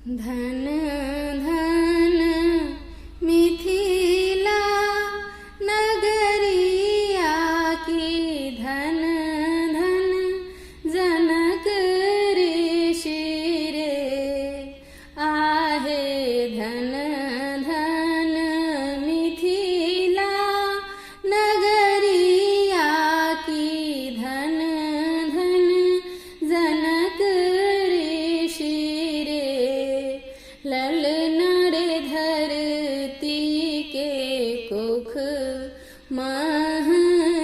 धन धन मिथिला नगरिया की, धन धन जनक ऋषि रे। आहे धन धन मिथिला नगरिया की, धन धन जनक ऋषि रे। ललना रे धरती के कुख मह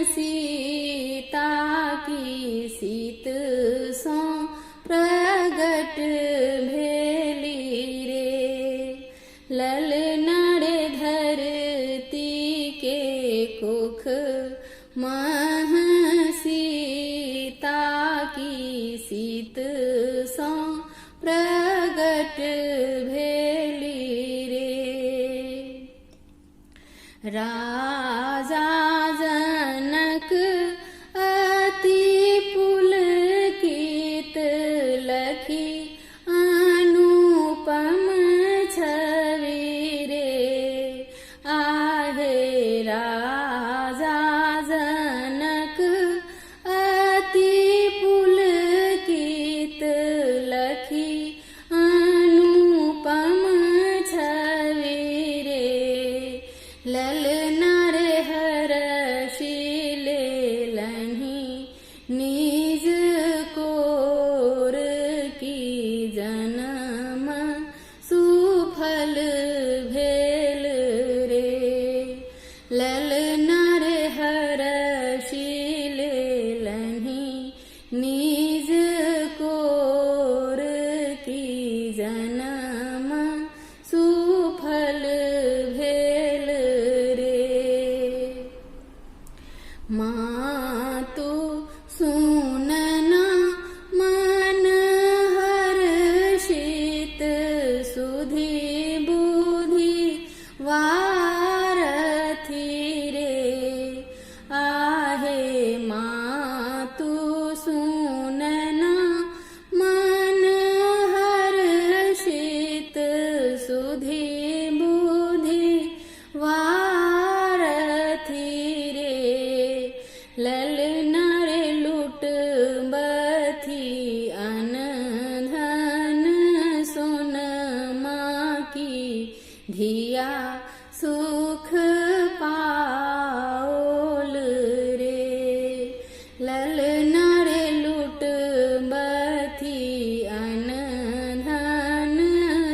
सीता की, सीत सो प्रगट भेली रे। ललना रे धरती के कुख मह सीता की, सीत सो प्रगट भेली रे। राजा जनक अति पुलकित, लखी अनुपम छवि रे। आहे राजा जनक अति पुलकित, लखी अनुपम छवि रे। ललना रे हर्षिले लन्ही निज कोर की, जन्म सुफल भेल रे। ललना रे हर्षिले लन्ही निज कोर की, जन्म सुफल भेल रे। मातु सुनना मन हर्षित, सुधि बुद्धि वारथी रे। आहे मातु सुनना मन हर्षित, सुधि बुद्धि वारथी रे। ललना रे लुट बथी अन धन सोनमा की, धिया सुख पाओल रे। ललना रे लुट बथी अन धन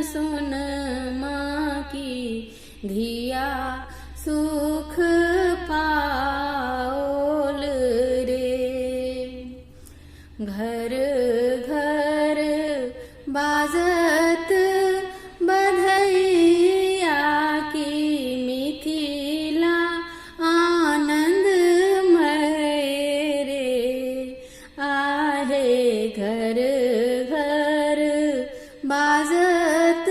सोनमा की, धिया सुख पाओल रे। घर घर बाजत बधैया की, मिथिला आनंदमय रे। आहे घर घर बाजत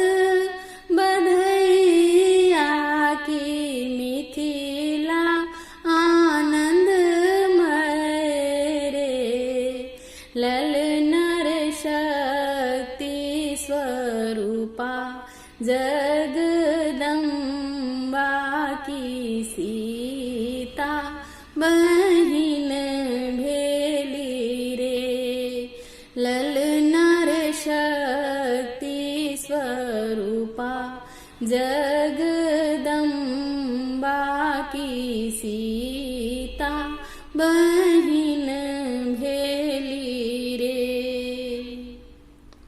बधैया की, मिथिला आनंदमय रे। ललना रे शक्ति स्वरूपा जगदम्बा की, सीता बहिन भेली रे। ललना रे शक्ति स्वरूपा जगदम्बा की, सीता बहिन